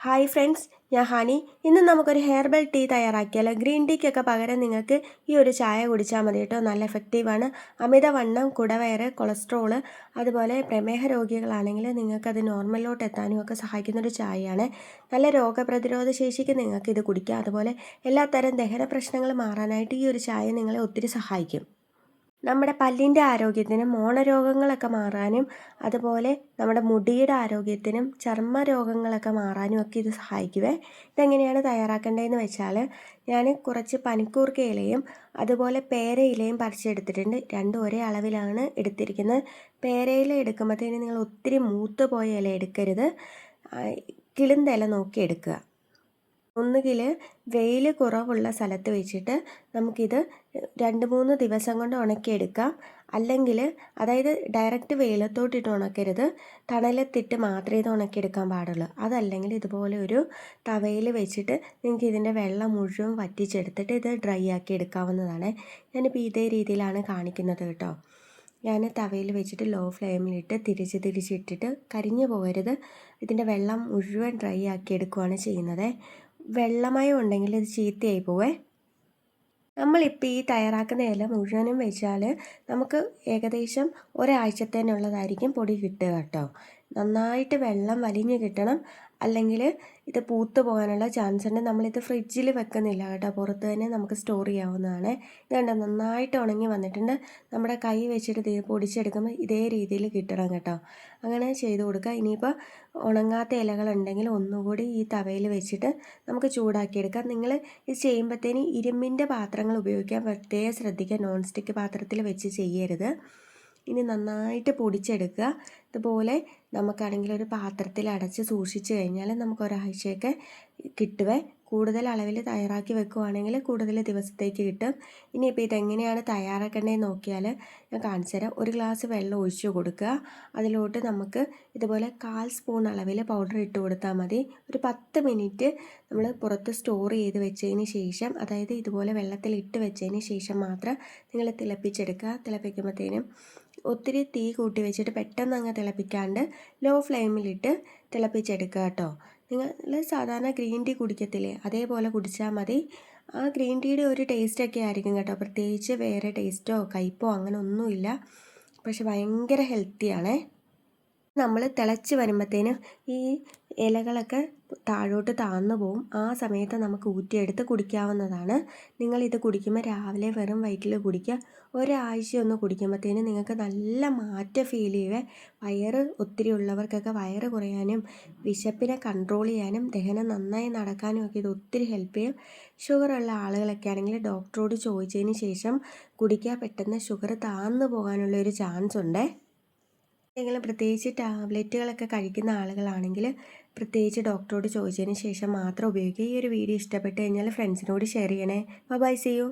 Hi friends, ഞാൻ honey. ഇന്ന് നമുക്കൊരു ഹെയർബൽ ടീ തയ്യാറാക്കിയാലോ. ഗ്രീൻ ടീക്കൊക്കെ പകരം നിങ്ങൾക്ക് ഈ ഒരു ചായ കുടിച്ചാൽ മതി കേട്ടോ. നല്ല എഫക്റ്റീവാണ്. അമിതവണ്ണം, കുടവയറ്, കൊളസ്ട്രോള്, അതുപോലെ പ്രമേഹ രോഗികളാണെങ്കിൽ നിങ്ങൾക്കത് നോർമലിലോട്ട് എത്താനും ഒക്കെ സഹായിക്കുന്നൊരു ചായയാണ്. നല്ല രോഗപ്രതിരോധ ശേഷിക്ക് നിങ്ങൾക്കിത് കുടിക്കാം. അതുപോലെ എല്ലാത്തരം ദഹന പ്രശ്നങ്ങൾ മാറാനായിട്ട് ഈ ഒരു ചായ നിങ്ങളെ ഒത്തിരി സഹായിക്കും. നമ്മുടെ പല്ലിൻ്റെ ആരോഗ്യത്തിനും മോണരോഗങ്ങളൊക്കെ മാറാനും അതുപോലെ നമ്മുടെ മുടിയുടെ ആരോഗ്യത്തിനും ചർമ്മ രോഗങ്ങളൊക്കെ മാറാനും ഒക്കെ ഇത് സഹായിക്കുവേ. ഇതെങ്ങനെയാണ് തയ്യാറാക്കേണ്ടതെന്ന് വെച്ചാൽ, ഞാൻ കുറച്ച് പനിക്കൂർക്ക ഇലയും അതുപോലെ പേരയിലയും പറിച്ചെടുത്തിട്ടുണ്ട്. രണ്ടും ഒരേ അളവിലാണ് എടുത്തിരിക്കുന്നത്. പേരയില എടുക്കുമ്പോഴത്തേന് നിങ്ങൾ ഒത്തിരി മൂത്ത് പോയ ഇല എടുക്കരുത്, കിളുന്ത ഇല നോക്കി എടുക്കുക. ഒന്നുകിൽ വെയിൽ കുറവുള്ള സ്ഥലത്ത് വെച്ചിട്ട് നമുക്കിത് 2-3 ദിവസം കൊണ്ട് ഉണക്കിയെടുക്കാം. അല്ലെങ്കിൽ അതായത് ഡയറക്റ്റ് വെയിലത്തോട്ടിട്ട് ഉണക്കരുത്, തണലത്തിട്ട് മാത്രമേ ഇത് ഉണക്കിയെടുക്കാൻ പാടുള്ളൂ. അതല്ലെങ്കിൽ ഇതുപോലെ ഒരു തവയിൽ വെച്ചിട്ട് നിങ്ങൾക്ക് ഇതിൻ്റെ വെള്ളം മുഴുവൻ വറ്റിച്ചെടുത്തിട്ട് ഇത് ഡ്രൈ ആക്കി എടുക്കാവുന്നതാണ്. ഞാനിപ്പോൾ ഇതേ രീതിയിലാണ് കാണിക്കുന്നത് കേട്ടോ. ഞാൻ തവയിൽ വെച്ചിട്ട് ലോ ഫ്ലെയിമിലിട്ട് തിരിച്ചിട്ടിട്ട് കരിഞ്ഞു പോകരുത്, ഇതിൻ്റെ വെള്ളം മുഴുവൻ ഡ്രൈ ആക്കി എടുക്കുകയാണ് ചെയ്യുന്നത്. വെള്ളമയം ഉണ്ടെങ്കിൽ ഇത് ചീത്തയായി പോവേ. നമ്മളിപ്പോൾ ഈ തയ്യാറാക്കുന്ന ഇല മുഴുവനും വെച്ചാൽ നമുക്ക് ഏകദേശം ഒരാഴ്ചത്തേനുള്ളതായിരിക്കും പൊടി കിട്ടുക കേട്ടോ. നന്നായിട്ട് വെള്ളം വലിഞ്ഞ് കിട്ടണം, അല്ലെങ്കിൽ ഇത് പൂത്ത് പോകാനുള്ള ചാൻസ് ഉണ്ട്. നമ്മളിത് ഫ്രിഡ്ജിൽ വെക്കുന്നില്ല കേട്ടോ, പുറത്ത് തന്നെ നമുക്ക് സ്റ്റോർ ചെയ്യാവുന്നതാണ്. ഇത് കണ്ടോ, നന്നായിട്ട് ഉണങ്ങി വന്നിട്ടുണ്ട്. നമ്മുടെ കൈ വെച്ചിട്ട് പൊടിച്ചെടുക്കുമ്പോൾ ഇതേ രീതിയിൽ കിട്ടണം കേട്ടോ. അങ്ങനെ ചെയ്ത് കൊടുക്കുക. ഇനിയിപ്പോൾ ഉണങ്ങാത്ത ഇലകളുണ്ടെങ്കിൽ ഒന്നുകൂടി ഈ തവയിൽ വെച്ചിട്ട് നമുക്ക് ചൂടാക്കിയെടുക്കാം. നിങ്ങൾ ഇത് ചെയ്യുമ്പോഴത്തേന് ഇരുമ്പിൻ്റെ പാത്രങ്ങൾ ഉപയോഗിക്കാൻ പ്രത്യേകം ശ്രദ്ധിക്കുക. നോൺ സ്റ്റിക്ക് പാത്രത്തിൽ വെച്ച് ചെയ്യരുത്. ഇനി നന്നായിട്ട് പൊടിച്ചെടുക്കുക. ഇതുപോലെ നമുക്കാണെങ്കിൽ ഒരു പാത്രത്തിൽ അടച്ച് സൂക്ഷിച്ച് കഴിഞ്ഞാൽ നമുക്ക് ഒരാഴ്ചയൊക്കെ കിട്ടുവേ. കൂടുതൽ അളവിൽ തയ്യാറാക്കി വെക്കുകയാണെങ്കിൽ കൂടുതൽ ദിവസത്തേക്ക് കിട്ടും. ഇനിയിപ്പോൾ ഇതെങ്ങനെയാണ് തയ്യാറാക്കേണ്ടതെന്ന് നോക്കിയാൽ ഞാൻ കാണിച്ചു തരാം. ഒരു ഗ്ലാസ് വെള്ളം ഒഴിച്ചു കൊടുക്കുക. അതിലോട്ട് നമുക്ക് ഇതുപോലെ 1/4 സ്പൂൺ അളവിൽ പൗഡർ ഇട്ട് കൊടുത്താൽ മതി. ഒരു 10 മിനിറ്റ് നമ്മൾ പുറത്ത് സ്റ്റോർ ചെയ്ത് വെച്ചതിന് ശേഷം, അതായത് ഇതുപോലെ വെള്ളത്തിൽ ഇട്ട് വെച്ചതിന് ശേഷം മാത്രം നിങ്ങൾ തിളപ്പിച്ചെടുക്കുക. തിളപ്പിക്കുമ്പോഴത്തേനും ഒത്തിരി തീ കൂട്ടി വെച്ചിട്ട് പെട്ടെന്ന് അങ്ങ് തിളപ്പിക്കാണ്ട് ലോ ഫ്ലെയിമിലിട്ട് തിളപ്പിച്ചെടുക്കുക കേട്ടോ. നിങ്ങൾ സാധാരണ ഗ്രീൻ ടീ കുടിക്കത്തില്ലേ, അതേപോലെ കുടിച്ചാൽ മതി. ആ ഗ്രീൻ ടീയുടെ ഒരു ടേസ്റ്റൊക്കെ ആയിരിക്കും കേട്ടോ, പ്രത്യേകിച്ച് വേറെ ടേസ്റ്റോ കയ്പോ അങ്ങനെ ഒന്നുമില്ല. പക്ഷെ ഭയങ്കര ഹെൽത്തിയാണേ. നമ്മൾ തിളച്ച് വരുമ്പോഴത്തേനും ഈ ഇലകളൊക്കെ താഴോട്ട് താഴ്ന്നു പോവും. ആ സമയത്ത് നമുക്ക് ഊറ്റിയെടുത്ത് കുടിക്കാവുന്നതാണ്. നിങ്ങളിത് കുടിക്കുമ്പോൾ രാവിലെ വെറും വയറ്റിൽ കുടിക്കുക. ഒരാഴ്ച ഒന്ന് കുടിക്കുമ്പോഴത്തേനും നിങ്ങൾക്ക് നല്ല മാറ്റം ഫീൽ ചെയ്യുവേ. വയറ് ഒത്തിരി ഉള്ളവർക്കൊക്കെ വയറ് കുറയാനും വിശപ്പിനെ കൺട്രോൾ ചെയ്യാനും ദഹനം നന്നായി നടക്കാനും ഒക്കെ ഇത് ഒത്തിരി ഹെൽപ്പ് ചെയ്യും. ഷുഗറുള്ള ആളുകളൊക്കെ ആണെങ്കിൽ ഡോക്ടറോട് ചോദിച്ചതിന് ശേഷം കുടിക്കുക. പെട്ടെന്ന് ഷുഗർ താഴ്ന്നു പോകാനുള്ള ഒരു ചാൻസ് ഉണ്ട്. എന്തെങ്കിലും പ്രത്യേകിച്ച് ടാബ്ലറ്റുകളൊക്കെ കഴിക്കുന്ന ആളുകളാണെങ്കിൽ പ്രത്യേകിച്ച് ഡോക്ടറോട് ചോദിച്ചതിന് ശേഷം മാത്രം ഉപയോഗിക്കുക. ഈ ഒരു വീഡിയോ ഇഷ്ടപ്പെട്ട് കഴിഞ്ഞാൽ ഫ്രണ്ട്സിനോട് ഷെയർ ചെയ്യണേ. Bye, see U.